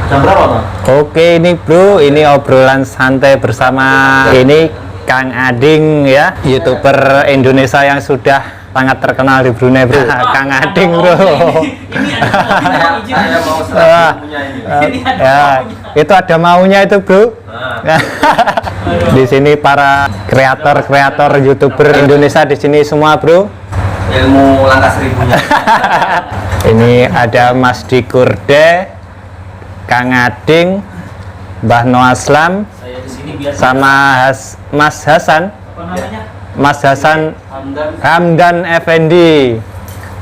Jam berapa, Bang? Oke, ini bro, ini obrolan santai bersama ini Kang Ading ya, YouTuber Indonesia yang sudah sangat terkenal di Brunei bro. Kang Ading bro. Saya mau serah punya ini. Ya, itu ada maunya itu bro. Di sini para kreator YouTuber Indonesia di sini semua bro. Ilmu langkah seribunya. Ini ada Mas Dikurde, Kang Ading, Mbah Noaslam, Saya di sini biasa. sama Mas Hasan, Apa namanya? Mas Hasan Hamdan. Hamdan Effendi,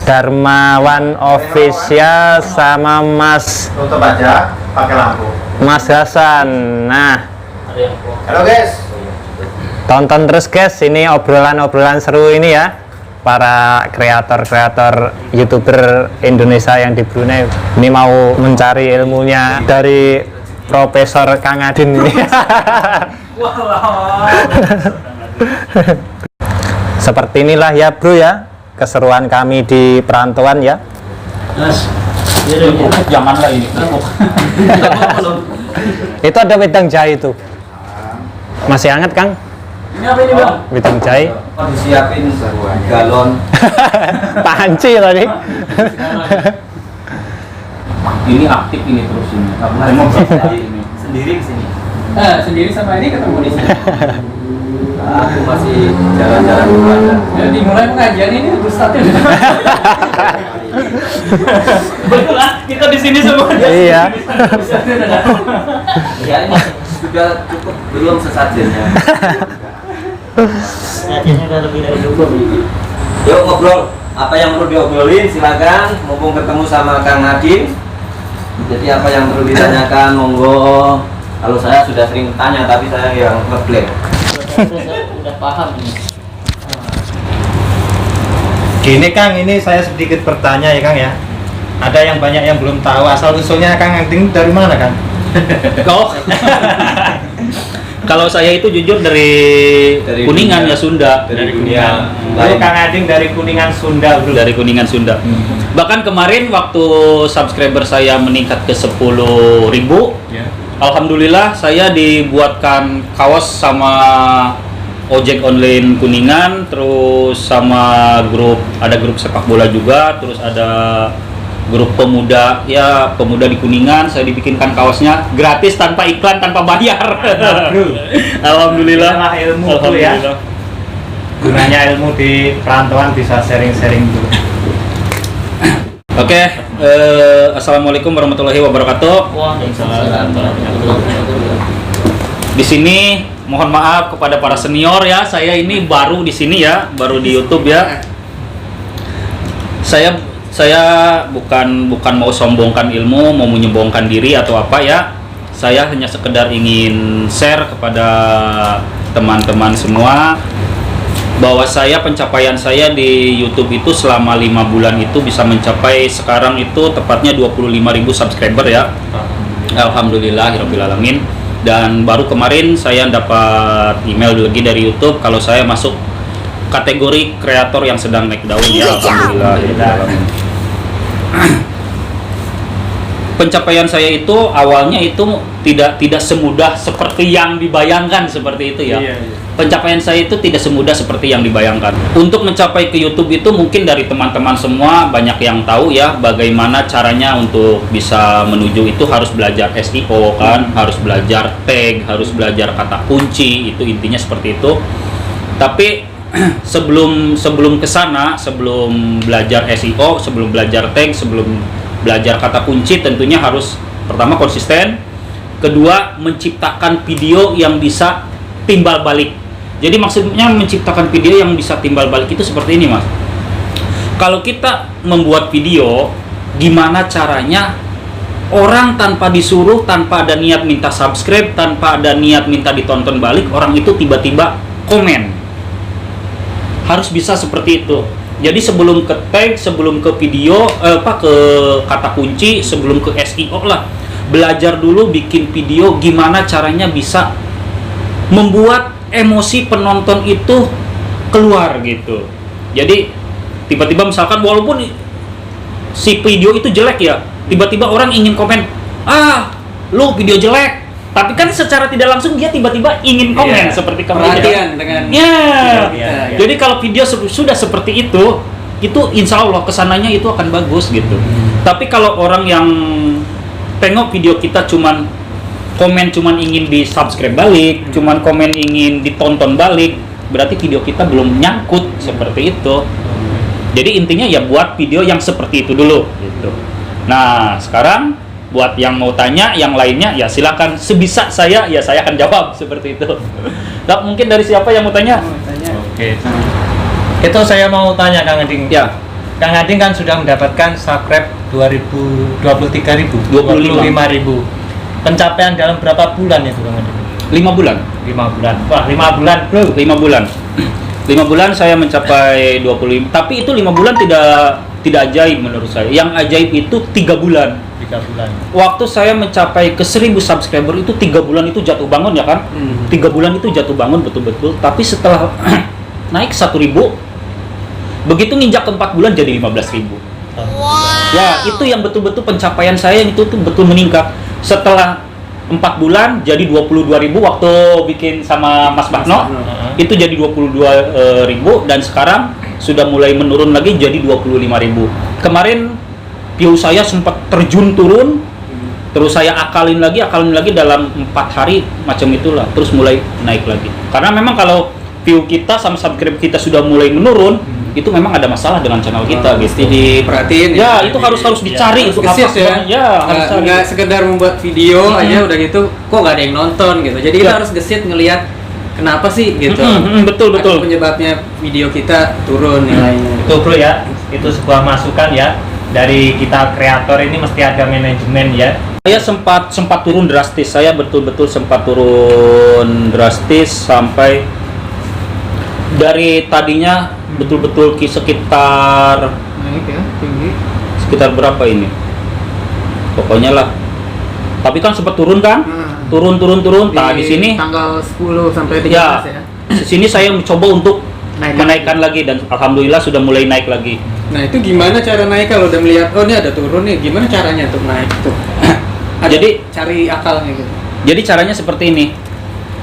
Darmawan Official, sama Mas Tutup aja, pakai lampu. Hasan. Nah, Halo guys. tonton terus guys, ini obrolan seru ini ya, para kreator YouTuber Indonesia yang di Brunei. Ini mau mencari ilmunya dari Profesor Kang Adin ini. Seperti inilah ya bro ya, keseruan kami di perantauan ya. Mas, zaman lah ini. Itu ada wedang jahe itu. Masih hangat Kang? Ini apa ini, Bang? Wedang jahe. Oh, disiapin galon. Panci tadi. Ini aktif ini terus ini. Karena mau ini sendiri ke sini. Sendiri sama ini ketemu di sini. Aku masih jalan-jalan dulu aja. Jadi mulai pengajian ini Ustadznya. Betul lah, kita di sini semua. Iya. Ustadznya udah datang. Ya ini sudah cukup belum sesajennya. Sesajennya udah lebih dari cukup. Yuk ngobrol, apa yang perlu diobrolin silakan. Mumpung ketemu sama Kang Adin. Jadi apa yang perlu ditanyakan monggo. Kalau saya sudah sering tanya tapi saya yang ngeblank. Udah paham ini. Gini Kang, ini saya sedikit bertanya ya Kang ya. Ada yang banyak yang belum tahu asal usulnya Kang Ading dari mana Kang? Kok? Kalau saya itu jujur dari Kuningan ya Sunda. Dari dunia Kuningan. lain. Kang Ading dari Kuningan Sunda bro. Dari Kuningan Sunda. Bahkan kemarin waktu subscriber saya meningkat ke 10.000, Ya. alhamdulillah saya dibuatkan kaos sama ojek online Kuningan, terus sama ada grup sepak bola juga, terus ada grup pemuda di Kuningan, saya dibikinkan kaosnya gratis tanpa iklan, tanpa bayar. Alhamdulillah. Inilah ilmu tuh ya. Alhamdulillah. Gunanya ilmu di perantauan bisa sharing-sharing dulu. Oke, assalamualaikum warahmatullahi wabarakatuh. Waalaikumsalam. Di sini mohon maaf kepada para senior ya, saya ini baru di sini ya, baru di YouTube ya. Saya bukan mau sombongkan ilmu, mau menyombongkan diri atau apa ya. Saya hanya sekedar ingin share kepada teman-teman semua bahwa pencapaian saya di YouTube itu selama 5 bulan itu bisa mencapai sekarang itu tepatnya 25.000 subscriber ya. Alhamdulillahirabbil alamin. Dan baru kemarin saya dapat email lagi dari YouTube kalau saya masuk kategori kreator yang sedang naik daun ya. Alhamdulillahirabbil alamin. Pencapaian saya itu awalnya itu tidak semudah seperti yang dibayangkan seperti itu ya. Iya. Pencapaian saya itu tidak semudah seperti yang dibayangkan. Untuk mencapai ke YouTube itu mungkin dari teman-teman semua banyak yang tahu ya bagaimana caranya untuk bisa menuju itu harus belajar SEO kan, harus belajar tag, harus belajar kata kunci, itu intinya seperti itu. Tapi sebelum ke sana, sebelum belajar SEO, sebelum belajar tag, sebelum belajar kata kunci tentunya harus pertama konsisten, kedua menciptakan video yang bisa timbal balik. Jadi maksudnya menciptakan video yang bisa timbal balik itu seperti ini Mas. Kalau kita membuat video, gimana caranya orang tanpa disuruh, tanpa ada niat minta subscribe, tanpa ada niat minta ditonton balik, orang itu tiba-tiba komen. Harus bisa seperti itu. Jadi sebelum ke tag, sebelum ke video, ke kata kunci, sebelum ke SEO lah, belajar dulu bikin video gimana caranya bisa membuat emosi penonton itu keluar gitu. Jadi tiba-tiba misalkan walaupun si video itu jelek ya, tiba-tiba orang ingin komen, lu video jelek. Tapi kan secara tidak langsung dia tiba-tiba ingin komen Iya. seperti kamu. Perhatian dengan Ya. kita. Jadi kalau video sudah seperti itu insya Allah kesananya itu akan bagus gitu. Tapi kalau orang yang tengok video kita cuman komen cuman ingin di subscribe balik, cuman komen ingin ditonton balik, berarti video kita belum nyangkut seperti itu. Jadi intinya ya buat video yang seperti itu dulu gitu. Nah sekarang buat yang mau tanya yang lainnya ya silakan, sebisa saya ya saya akan jawab seperti itu. Nah, mungkin dari siapa yang mau tanya? Oke. Itu saya mau tanya Kang Ading. Ya. Kang Ading kan sudah mendapatkan subscribe 23.000, 25.000. Pencapaian dalam berapa bulan itu Kang Ading? 5 bulan. 5 bulan. Wah, 5 bulan, Bro. 5 bulan. 5 bulan saya mencapai 25. Tapi itu 5 bulan tidak ajaib menurut saya. Yang ajaib itu 3 bulan. 3 bulan. Waktu saya mencapai ke 1000 subscriber itu 3 bulan itu jatuh bangun ya kan? 3 bulan itu jatuh bangun betul-betul. Tapi setelah naik 1.000, begitu nginjak ke 4 bulan jadi 15.000. Ya itu yang betul-betul pencapaian saya itu tuh betul meningkat. Setelah 4 bulan jadi 22.000 waktu bikin sama Mas Bahno. Itu jadi 22.000 dan sekarang sudah mulai menurun lagi jadi 25.000. Kemarin view saya sempat terjun turun, terus saya akalin lagi dalam 4 hari macam itulah, terus mulai naik lagi. Karena memang kalau view kita sama subscribe kita sudah mulai menurun, itu memang ada masalah dengan channel kita gitu. Mesti diperhatiin Ya, itu harus dicari harus itu gesit apa ya. Ya, harus cari. Nggak sekedar membuat video aja udah gitu kok nggak ada yang nonton gitu. Jadi kita Ya. harus gesit ngelihat kenapa sih gitu. Betul. Apa penyebabnya video kita turun nilainya. Itu Bro ya. Itu sebuah masukan ya. Dari kita kreator ini mesti ada manajemen ya. Saya sempat turun drastis. Saya betul-betul sempat turun drastis sampai dari tadinya betul-betul sekitar Naik ya, tinggi. sekitar berapa ini? Pokoknya lah. Tapi kan sempat turun kan? Turun. Nah, di sini tanggal 10 sampai 13 ya. ya. Di sini saya mencoba untuk Naik menaikkan lagi dan alhamdulillah sudah mulai naik lagi. Nah, itu gimana cara naik kalau udah melihat oh ini ada turun nih, gimana caranya untuk naik tuh? Jadi cari akalnya gitu. Jadi caranya seperti ini.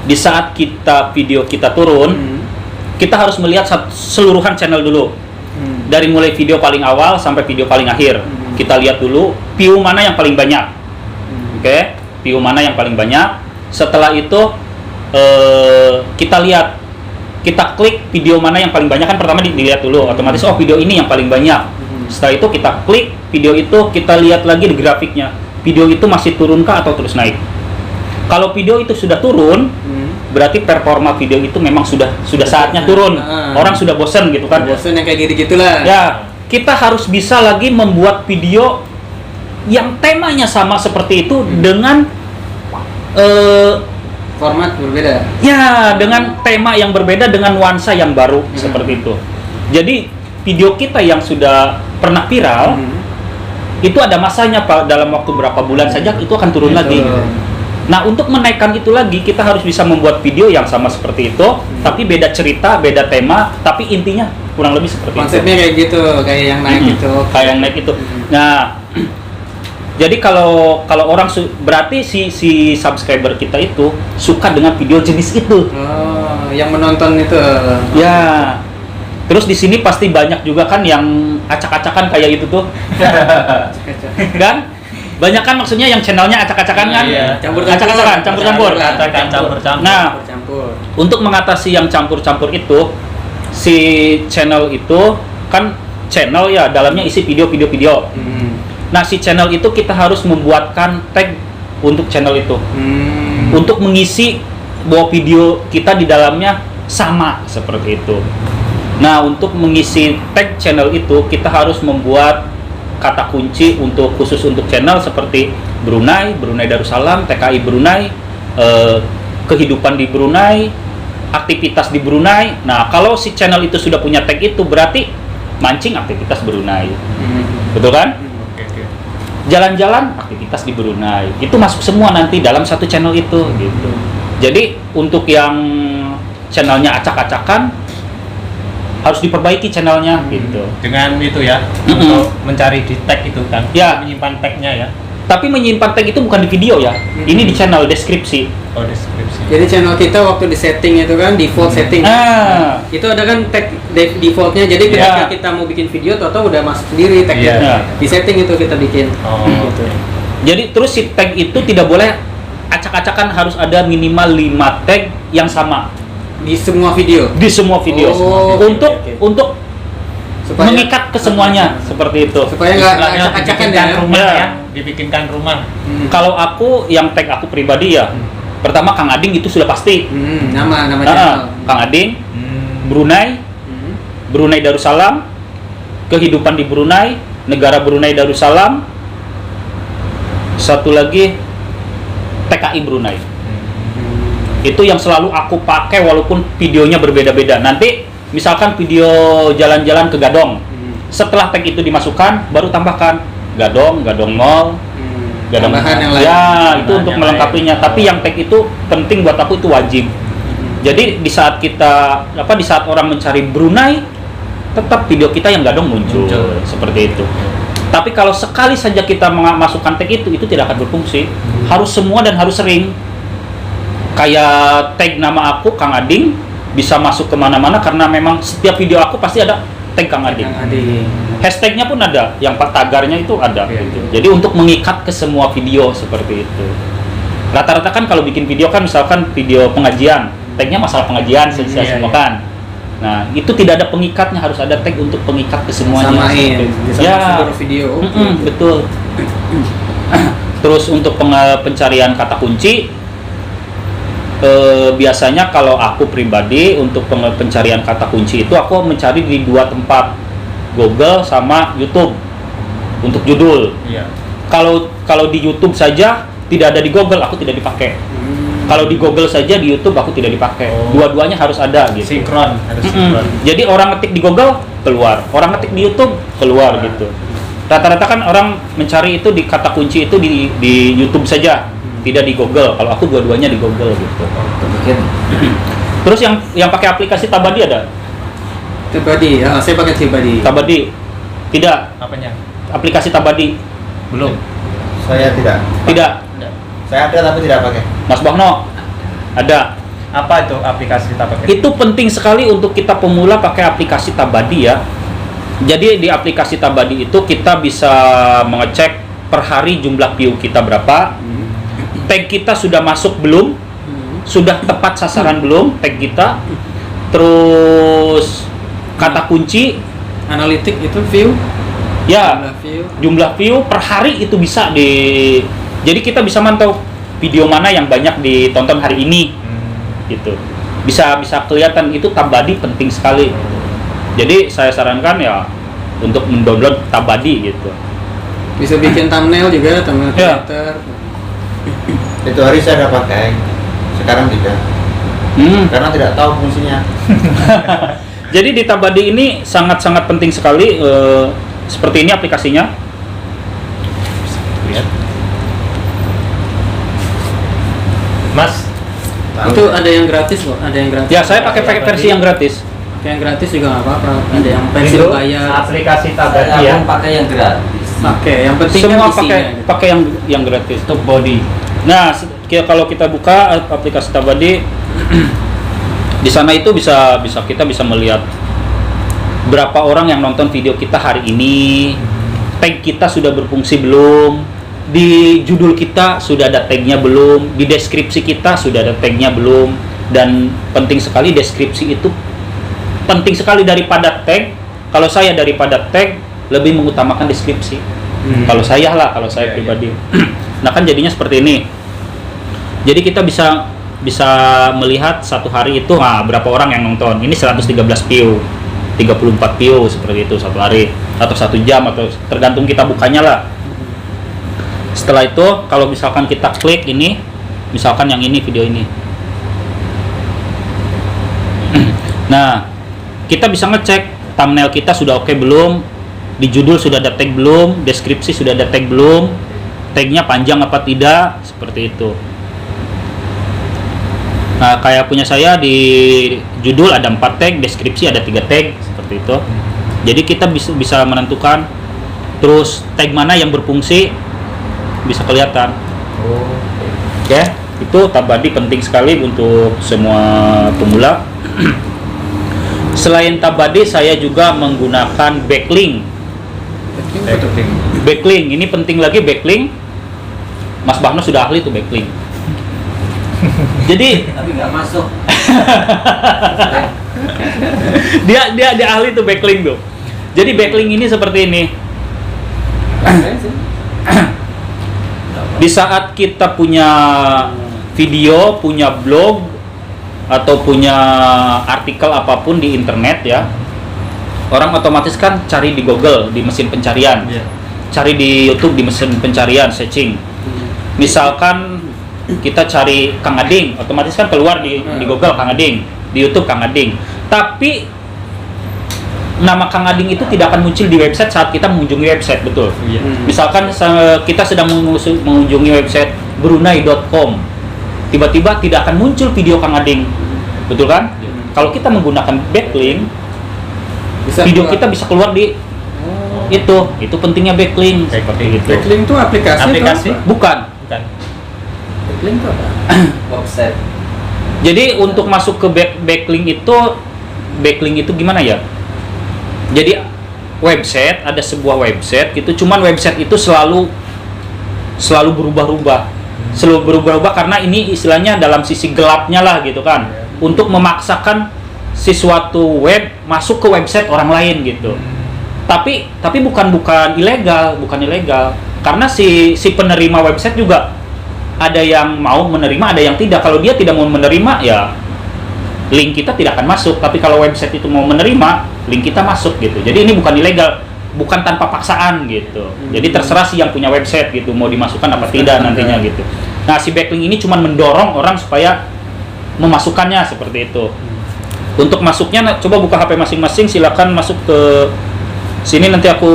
Di saat video kita turun, kita harus melihat seluruhan channel dulu. Dari mulai video paling awal sampai video paling akhir. Kita lihat dulu view mana yang paling banyak. Oke, view mana yang paling banyak. Setelah itu kita lihat, kita klik video mana yang paling banyak kan pertama dilihat dulu. Otomatis oh video ini yang paling banyak. Setelah itu kita klik video itu, kita lihat lagi di grafiknya. Video itu masih turunkah atau terus naik? Kalau video itu sudah turun, berarti performa video itu memang sudah saatnya turun. Orang sudah bosan gitu kan. Bosan yang kayak gitu-gitulah. Ya, kita harus bisa lagi membuat video yang temanya sama seperti itu dengan Format berbeda. ya dengan tema yang berbeda dengan nuansa yang baru seperti itu. Jadi video kita yang sudah pernah viral itu ada masanya Pak, dalam waktu berapa bulan saja itu akan turun lagi. Nah, untuk menaikkan itu lagi kita harus bisa membuat video yang sama seperti itu, tapi beda cerita, beda tema, tapi intinya kurang lebih seperti Konsepnya itu. kayak gitu, kayak yang naik gitu. Kayak yang naik itu. Nah, jadi kalau orang berarti si subscriber kita itu suka dengan video jenis itu. Oh, yang menonton itu. Ya. Terus di sini pasti banyak juga kan yang acak-acakan kayak itu tuh. Kan? Banyak kan maksudnya yang channelnya acak-acakan kan? Iya. Acak-acakan, campur-campur. Campur-campur. Nah, Campur. untuk mengatasi yang campur-campur itu, si channel itu kan channel ya, dalamnya isi video. Nah, si channel itu kita harus membuatkan tag untuk channel itu. Untuk mengisi bahwa video kita di dalamnya sama seperti itu. Nah, untuk mengisi tag channel itu kita harus membuat kata kunci khusus untuk channel seperti Brunei Darussalam, TKI Brunei, kehidupan di Brunei, aktivitas di Brunei. Nah, kalau si channel itu sudah punya tag itu berarti mancing aktivitas Brunei. Betul kan? Jalan-jalan aktivitas di Brunei. Itu masuk semua nanti dalam satu channel itu gitu. Jadi untuk yang channelnya acak-acakan harus diperbaiki channelnya gitu. Dengan itu ya, untuk mencari di tag itu kan, Ya. menyimpan tagnya ya. Tapi menyimpan tag itu bukan di video ya. Ini di channel deskripsi. Oh, deskripsi. Jadi channel kita waktu di setting itu kan default setting. Itu ada kan tag defaultnya. Jadi ketika kita mau bikin video, atau udah masuk sendiri tagnya. Iya. Di setting itu kita bikin. Oh, Gitu. Jadi terus si tag itu tidak boleh acak-acakan, harus ada minimal 5 tag yang sama Di semua video. di semua video. Oh, untuk oke. untuk Supaya mengikat ke semuanya seperti itu. supaya nggak acak-acakan dibikinkan ya. rumah Ya. ya, dibikinkan rumah. Kalau aku yang tag aku pribadi ya, pertama Kang Ading itu sudah pasti. Nama Ah, channel. Kang Ading, Hmm. Brunei, Hmm. Brunei Darussalam, kehidupan di Brunei, negara Brunei Darussalam, satu lagi TKI Brunei. Itu yang selalu aku pakai walaupun videonya berbeda-beda. Nanti misalkan video jalan-jalan ke Gadong, setelah tag itu dimasukkan baru tambahkan Gadong Mall, Gadong. Tambahan yang lain. Ya, itu Tambahan untuk yang melengkapinya. lain. Tapi yang tag itu penting buat aku, itu wajib. Jadi di saat kita di saat orang mencari Brunei, tetap video kita yang Gadong muncul. Seperti itu. Tapi kalau sekali saja kita masukkan tag itu tidak akan berfungsi. Harus semua dan harus sering. Kayak tag nama aku Kang Ading bisa masuk kemana-mana karena memang setiap video aku pasti ada tag Kang Ading. Kang Ading. Hashtagnya pun ada, yang tagarnya itu ada. Gitu. Jadi untuk mengikat ke semua video seperti itu. Rata-rata kan kalau bikin video kan misalkan video pengajian, tagnya masalah pengajian saja semua kan. Nah, itu tidak ada pengikatnya, harus ada tag untuk pengikat ke semuanya. Samain. Bisa Ya, seluruh video. betul. Terus untuk pencarian kata kunci, biasanya kalau aku pribadi untuk pencarian kata kunci itu aku mencari di 2 tempat, Google sama YouTube untuk judul. Iya. Kalau di YouTube saja tidak ada di Google, aku tidak dipakai. Kalau di Google saja, di YouTube aku tidak dipakai. Dua-duanya harus ada gitu. Sinkron, harus sinkron. Jadi orang ngetik di Google keluar, orang ngetik di YouTube keluar gitu. Rata-rata kan orang mencari itu di kata kunci itu di YouTube saja, tidak di Google. Kalau aku dua-duanya di Google gitu. Terus yang pakai aplikasi Tabadi ada? Tabadi, ya, saya pakai Tabadi. Tabadi tidak, Apanya? aplikasi Tabadi Belum. Saya tidak. tidak. Saya ada tapi tidak pakai. Mas Bahno ada. Apa itu aplikasi kita pakai? Itu penting sekali untuk kita pemula pakai aplikasi Tabadi ya. Jadi di aplikasi Tabadi itu kita bisa mengecek per hari jumlah view kita berapa, tag kita sudah masuk belum, sudah tepat sasaran belum tag kita, terus kata kunci, Analitik itu view. ya Jumlah view. jumlah view per hari itu bisa jadi kita bisa mantau video mana yang banyak ditonton hari ini gitu, bisa kelihatan. Itu Tabadi penting sekali. Jadi saya sarankan ya untuk mendownload Tabadi gitu. Bisa bikin thumbnail juga, thumbnail Ya. Twitter. Itu hari saya udah pakai. Sekarang tidak. Karena tidak tahu fungsinya. Jadi di Tabadi ini sangat-sangat penting sekali. Seperti ini aplikasinya. Lihat. Mas, Itu ada yang gratis kok, ada yang gratis. Ya saya pakai versi yang gratis. Yang gratis juga nggak apa-apa. Ada yang versi itu bayar. aplikasi Saya Tabadi ya. pakai yang gratis. Oke, yang penting Semua kan isinya. pakai yang gratis. Untuk body. Nah, kalau kita buka aplikasi Tabadi, di sana itu kita bisa melihat berapa orang yang nonton video kita hari ini, tag kita sudah berfungsi belum, di judul kita sudah ada tagnya belum, di deskripsi kita sudah ada tagnya belum. Dan penting sekali, deskripsi itu penting sekali daripada tag. Kalau saya daripada tag lebih mengutamakan deskripsi. Kalau saya pribadi. Nah kan jadinya seperti ini. Jadi kita bisa melihat satu hari itu berapa orang yang nonton. Ini 113 view, 34 view seperti itu satu hari, atau 1 jam, atau tergantung kita bukanya lah. Setelah itu kalau misalkan kita klik ini, misalkan yang ini, video ini. Nah, kita bisa ngecek thumbnail kita sudah oke belum, di judul sudah ada tag belum, deskripsi sudah ada tag belum, tagnya panjang apa tidak, seperti itu. Nah, kayak punya saya di judul ada 4 tag, deskripsi ada 3 tag, seperti itu. Jadi kita bisa menentukan terus tag mana yang berfungsi, bisa kelihatan. Oh. Oke, itu tab body penting sekali untuk semua pemula. Selain tab body, saya juga menggunakan backlink. Backlink ini penting lagi, backlink. Mas Bahno sudah ahli tuh backlink. Jadi Tapi nggak masuk. dia ahli tuh backlink tuh. Jadi backlink ini seperti ini. Di saat kita punya video, punya blog atau punya artikel apapun di internet ya, orang otomatis kan cari di Google, di mesin pencarian, cari di YouTube, di mesin pencarian, searching. Misalkan kita cari Kang Ading, otomatis kan keluar di Google Kang Ading, di YouTube Kang Ading. Tapi nama Kang Ading itu tidak akan muncul di website saat kita mengunjungi website, betul? Misalkan kita sedang mengunjungi website brunei.com, tiba-tiba tidak akan muncul video Kang Ading, betul kan? Kalau kita menggunakan backlink, video kita bisa keluar di itu pentingnya backlink seperti itu. Backlink itu aplikasi? Bukan. Backlink itu apa? Website. Jadi untuk masuk ke backlink itu gimana ya? Jadi website, ada sebuah website itu, cuman website itu selalu berubah-ubah. Selalu berubah-ubah karena ini istilahnya dalam sisi gelapnya lah gitu kan. Untuk memaksakan sesuatu web masuk ke website orang lain gitu. Tapi bukan ilegal. Karena si penerima website juga ada yang mau menerima, ada yang tidak. Kalau dia tidak mau menerima ya link kita tidak akan masuk, tapi kalau website itu mau menerima, link kita masuk gitu. Jadi ini bukan ilegal, bukan tanpa paksaan gitu. Jadi terserah sih yang punya website gitu mau dimasukkan apa tidak nantinya gitu. Nah, si backlink ini cuma mendorong orang supaya memasukkannya seperti itu. Untuk masuknya coba buka HP masing-masing, silakan masuk ke sini, nanti aku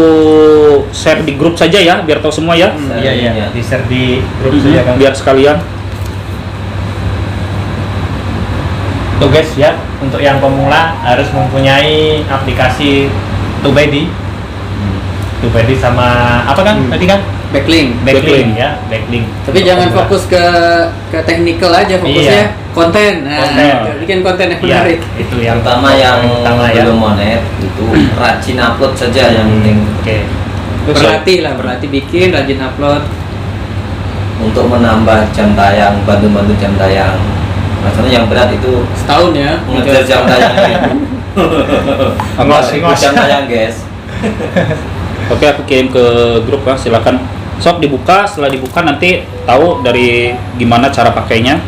share di grup saja ya biar tahu semua ya. Iya, di-share di grup saja kan. Biar sekalian. Tuh guys ya, untuk yang pemula harus mempunyai aplikasi Tubedi. Tubedi sama apa kan tadi kan? Backlink. Backlink. Ya, backlink. Tapi jangan fokus ke technical aja, fokusnya konten. Nah, bikin konten yang menarik. Itu yang Terutama yang ya. belum monet itu rajin upload saja yang penting. Oke. Berlatih bikin, rajin upload. Untuk menambah jam tayang, bantu jam tayang. Maksudnya yang berat itu Setahun ya. mengejar jam tayang itu. Ngos. Jam tayang guys. Oke, aku kirim ke grup ya, silakan. Sok dibuka, setelah dibuka nanti tahu dari gimana cara pakainya.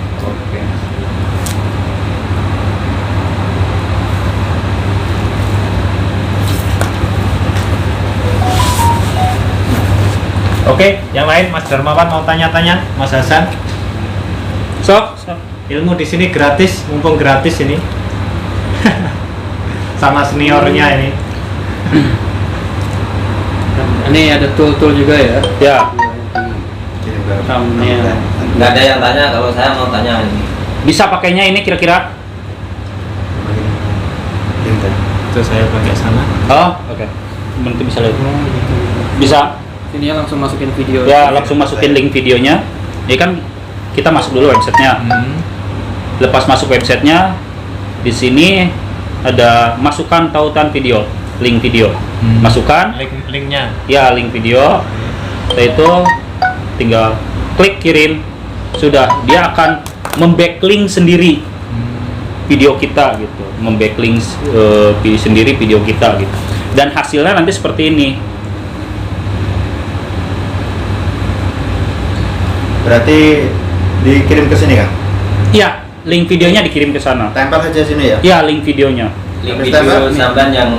Oke, yang lain Mas Darmawan mau tanya-tanya, Mas Hasan. Sok. Ilmu di sini gratis, mumpung gratis ini. Sama seniornya ini. Ini ada tool-tool juga ya. Ya. Thumbnail. Nggak ada yang tanya, kalau saya mau tanya ini. Bisa pakainya ini kira-kira? Itu saya pakai sana. Oh, oke. Nanti bisa lihat. Bisa. Ini ya langsung masukin video. Ya, langsung masukin link videonya. Ini kan kita masuk dulu websitenya. Lepas masuk websitenya, di sini ada masukkan tautan video, link video. Masukkan. Linknya. Ya, link video. Setelah itu tinggal klik kirim. Sudah, dia akan membacklink sendiri video kita gitu, membacklink sendiri video kita gitu. Dan hasilnya nanti seperti ini. Berarti dikirim ke sini kan? Iya, link videonya dikirim ke sana. Tempel saja sini ya? Ya, link videonya. Link Habis video tembak, sampai yang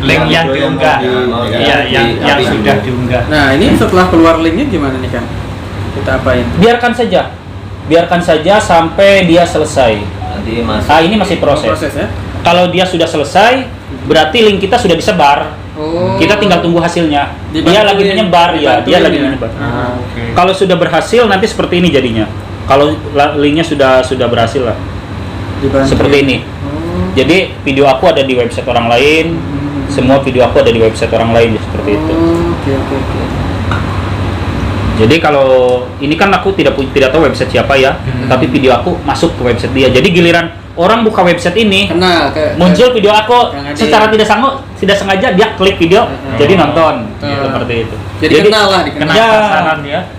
Link yang video diunggah. mau di- Iya, yang di- sudah diunggah. Nah, ini setelah keluar linknya gimana nih Kang? Kita apain? Biarkan saja sampai dia selesai. nanti masuk. Ini masih proses. Ya? Kalau dia sudah selesai, berarti link kita sudah disebar. Oh. Kita tinggal tunggu hasilnya. Dia Dibantuin- lagi menyebar ya, dia dibantuin lagi ya? menyebar. Oke. Kalau sudah berhasil nanti seperti ini jadinya. Kalau linknya sudah berhasil lah, Dibantuin. seperti ini. Oh. Jadi video aku ada di website orang lain, semua video aku ada di website orang lain seperti itu. Oh, oke. Jadi kalau ini kan aku tidak tahu website siapa ya, tapi video aku masuk ke website dia. Jadi giliran orang buka website ini, muncul video aku secara tidak sengaja dia klik video, jadi nonton seperti itu. Jadi kenal lah, dikenal.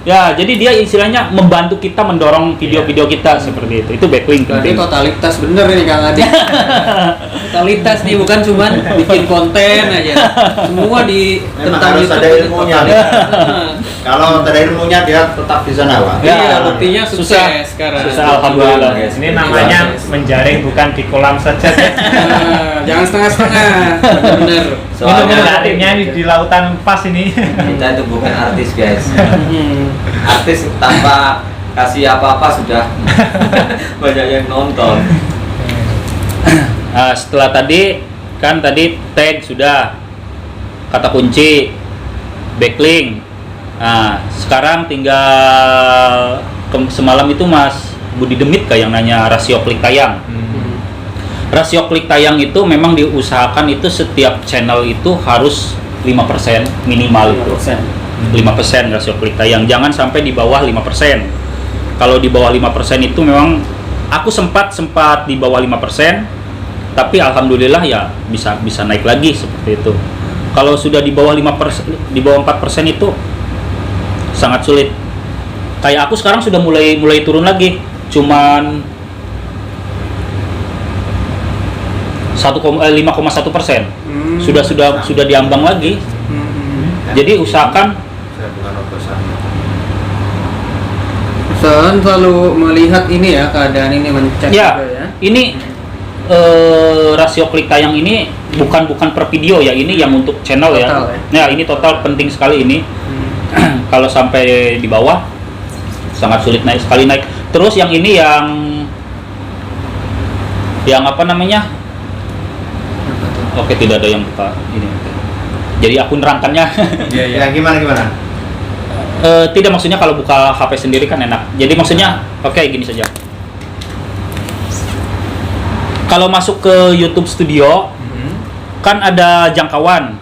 Ya, jadi dia istilahnya membantu kita mendorong video-video kita seperti itu. Itu backlink. Berarti totalitas bener ini Kang Adi. Totalitas nih, bukan cuman bikin konten aja. Semua di Memang tentang harus YouTube ada ini ilmunya. totalitas. Kalau tak ada ilmunya dia tetap di sana, Pak. Iya, buktinya sukses Susah. sekarang. Susah, alhamdulillah. Ini namanya menjaring bukan di kolam saja. Jangan setengah-setengah. Bener. Soalnya Menjaringnya ini di lautan pas ini. kita itu bukan artis guys. Artis tanpa kasih apa-apa sudah banyak yang nonton. Nah, setelah tadi tag sudah, kata kunci, backlink. Nah, sekarang tinggal semalam itu Mas Budi Demit yang nanya rasio klik tayang. Rasio klik tayang itu memang diusahakan itu setiap channel itu harus 5% minimal itu. 5% rasio klik tayang, jangan sampai di bawah 5%. Kalau di bawah 5% itu memang aku sempat di bawah 5%, tapi alhamdulillah ya bisa naik lagi seperti itu. Kalau sudah di bawah 5%, di bawah 4% itu sangat sulit. Kayak aku sekarang sudah mulai turun lagi, cuman 5,1%. Sudah diambang lagi. Jadi usahakan Saya bukan opesan. Pesan selalu melihat ini ya, keadaan ini mencek ya, juga ya. ini rasio klik tayang ini bukan per video ya, ini yang untuk channel Total, ya. Ini total penting sekali ini. Kalau sampai di bawah sangat sulit naik. Terus yang ini yang apa namanya? Oke, tidak ada yang buka ini. Jadi aku nerangkannya. Ya gimana? Tidak, maksudnya kalau buka HP sendiri kan enak. Jadi maksudnya oke, gini saja. Kalau masuk ke YouTube Studio kan ada jangkauan.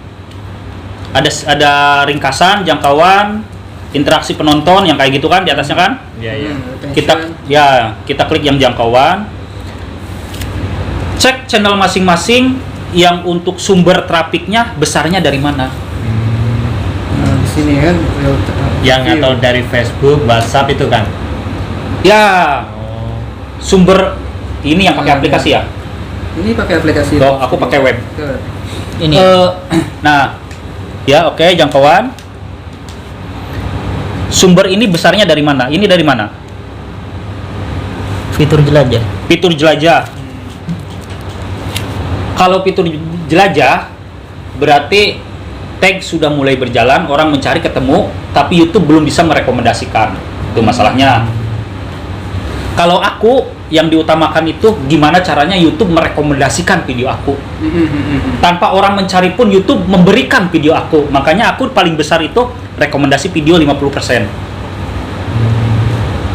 Ada ringkasan, jangkauan, interaksi penonton yang kayak gitu kan di atasnya kan? Iya. Kita klik yang jangkauan. Cek channel masing-masing yang untuk sumber trafiknya besarnya dari mana. Nah, di sini kan Yang atau dari Facebook, WhatsApp itu kan. Ya, sumber ini yang pakai aplikasi ya. Ini pakai aplikasi. Tuh, aku pakai web. Ini Nah, ya oke, jangkauan. Sumber ini besarnya dari mana? Ini dari mana? fitur jelajah. Fitur jelajah. Kalau fitur jelajah berarti tag sudah mulai berjalan, orang mencari ketemu, tapi YouTube belum bisa merekomendasikan. Itu masalahnya. Kalau aku yang diutamakan itu gimana caranya YouTube merekomendasikan video aku. Tanpa orang mencari pun YouTube memberikan video aku. Makanya aku paling besar itu rekomendasi video 50%.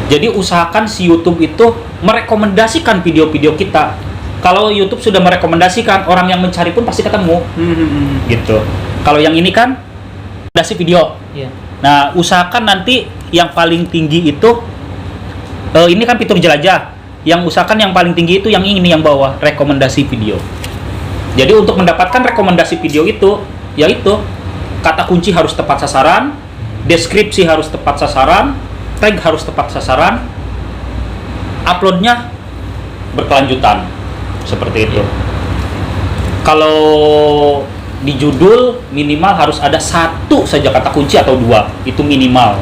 Jadi usahakan si YouTube itu merekomendasikan video-video kita. Kalau YouTube sudah merekomendasikan, orang yang mencari pun pasti ketemu. Gitu. Kalau yang ini kan rekomendasi video. Iya. Nah, usahakan nanti yang paling tinggi itu ini kan fitur jelajah. Yang usahakan yang paling tinggi itu yang ini, yang bawah, rekomendasi video. Jadi untuk mendapatkan rekomendasi video itu, yaitu kata kunci harus tepat sasaran, deskripsi harus tepat sasaran, tag harus tepat sasaran, uploadnya berkelanjutan, seperti itu. Kalau di judul minimal harus ada satu saja kata kunci atau dua, itu minimal.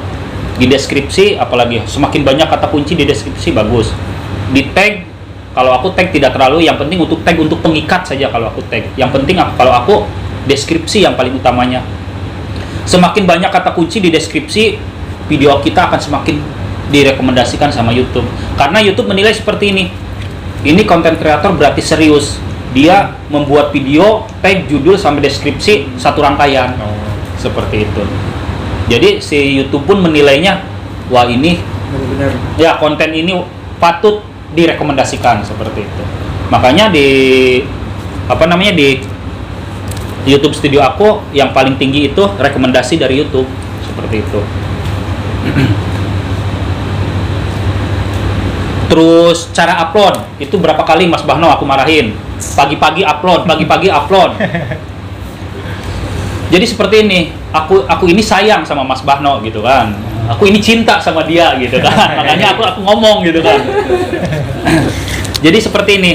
Di deskripsi apalagi semakin banyak kata kunci di deskripsi bagus. Di tag, kalau aku tag tidak terlalu, yang penting untuk tag untuk pengikat saja kalau aku tag. Yang penting kalau aku deskripsi yang paling utamanya. Semakin banyak kata kunci di deskripsi, video kita akan semakin direkomendasikan sama YouTube. Karena YouTube menilai seperti ini. Ini konten kreator berarti serius. Dia membuat video, tag, judul sampai deskripsi satu rangkaian. Seperti itu. Jadi si YouTube pun menilainya, wah ini Benar-benar. ya konten ini patut direkomendasikan, seperti itu. Makanya di YouTube Studio aku yang paling tinggi itu rekomendasi dari YouTube, seperti itu. Terus cara upload itu berapa kali Mas Bahno aku marahin. Pagi-pagi upload, pagi-pagi upload. Jadi seperti ini, aku ini sayang sama Mas Bahno gitu kan. Aku ini cinta sama dia gitu kan. Makanya aku ngomong gitu kan. Jadi seperti ini.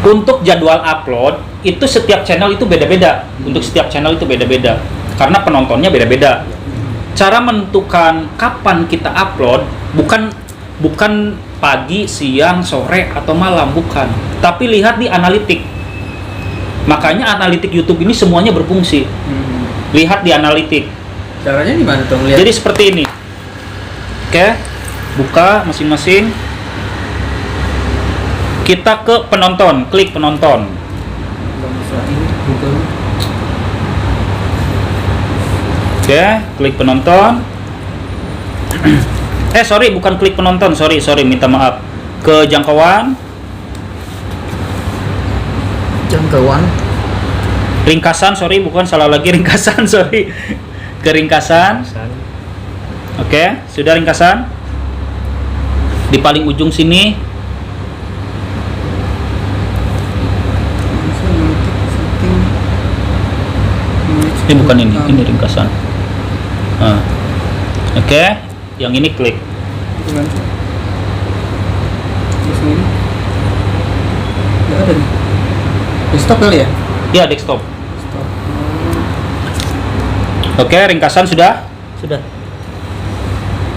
Untuk jadwal upload itu setiap channel itu beda-beda. Untuk setiap channel itu beda-beda. Karena penontonnya beda-beda. Cara menentukan kapan kita upload bukan pagi, siang, sore, atau malam, bukan. Tapi lihat di analitik. Makanya analitik YouTube ini semuanya berfungsi. Lihat di analitik. Caranya gimana tuh lihat? Jadi seperti ini. Oke, buka masing-masing. Kita ke penonton, klik penonton. Oke, klik penonton. Sorry, bukan klik penonton, sorry, minta maaf. Ke jangkauan. Ringkasan, sorry, bukan salah lagi ringkasan, sorry. Ke ringkasan. Oke, sudah ringkasan. Di paling ujung sini. Ini bukan ini ringkasan. Oke, yang ini klik. Nggak ada nih. Desktop kali ya? Ya, desktop. Oke, ringkasan sudah? Sudah.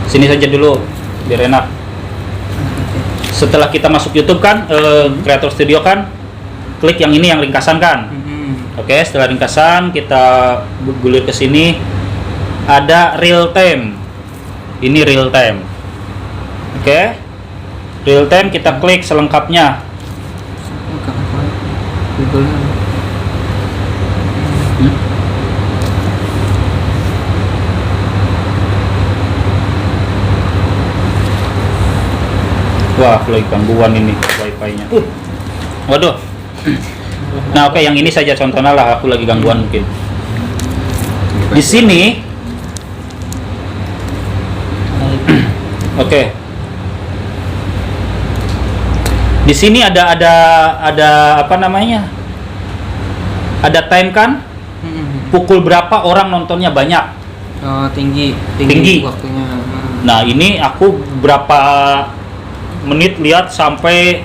Sini saja dulu, biar enak. Setelah kita masuk YouTube kan, Creator Studio kan, klik yang ini yang ringkasan kan. Oke, setelah ringkasan kita gulir ke sini. Ada real time. Ini real time. Oke. Real time kita klik selengkapnya. Wah, lagi gangguan ini wifi-nya. Waduh. Nah, oke, yang ini saja contohnya lah, aku lagi gangguan mungkin. Di sini, oke. Di sini ada apa namanya? Ada time kan? Pukul berapa orang nontonnya banyak? Oh, tinggi waktunya. Nah, ini aku berapa menit lihat sampai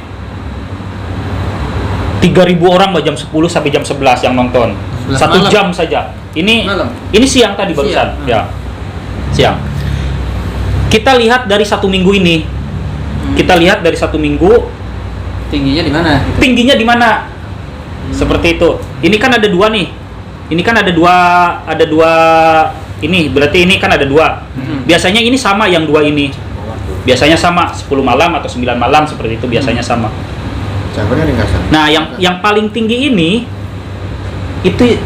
3.000 orang jam 10 sampai jam 11 yang nonton. 1 jam saja. Ini malam. Ini siang tadi barusan. Ya. Siang. Kita lihat dari 1 minggu ini. Kita lihat dari 1 minggu Tingginya di mana? Gitu. Tingginya di mana? Seperti itu. Ini kan ada 2 nih. Ini kan ada dua ini, berarti ini kan ada 2. Biasanya ini sama yang 2 ini. Biasanya sama 10 malam atau 9 malam seperti itu biasanya sama. Jangkauannya ringkasan. Nah, yang paling tinggi ini itu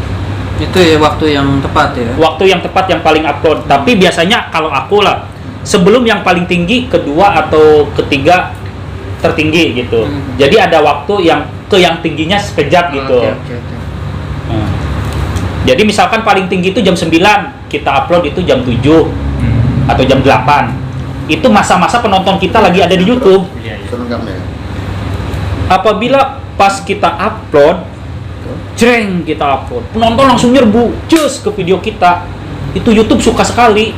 ya waktu yang tepat ya. Waktu yang tepat yang paling upload. Tapi biasanya kalau aku lah sebelum yang paling tinggi, kedua atau ketiga tertinggi gitu. Jadi ada waktu yang tingginya sekejap gitu. Okay. Nah, jadi misalkan paling tinggi itu jam 9, kita upload itu jam 7 atau jam 8. Itu masa-masa penonton kita lagi ada di YouTube. Selengkapnya. Apabila pas kita upload, jreng kita upload, penonton langsung nyerbu, cus ke video kita. Itu YouTube suka sekali.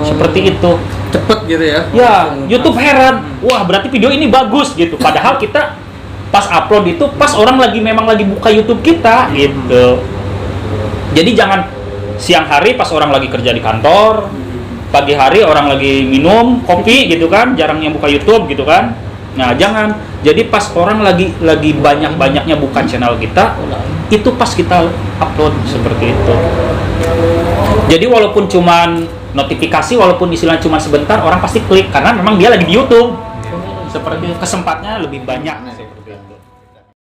Seperti itu. Cepet gitu ya. Ya, YouTube heran. Wah, berarti video ini bagus gitu. Padahal kita pas upload itu pas orang memang lagi buka YouTube kita gitu. Jadi jangan siang hari pas orang lagi kerja di kantor, pagi hari orang lagi minum kopi gitu kan, jarang yang buka YouTube gitu kan. Nah, jangan. Jadi pas orang lagi banyak-banyaknya buka channel kita, itu pas kita upload seperti itu. Jadi walaupun cuman notifikasi, walaupun istilahnya cuma sebentar, orang pasti klik karena memang dia lagi di YouTube. Seperti itu, kesempatnya lebih banyak.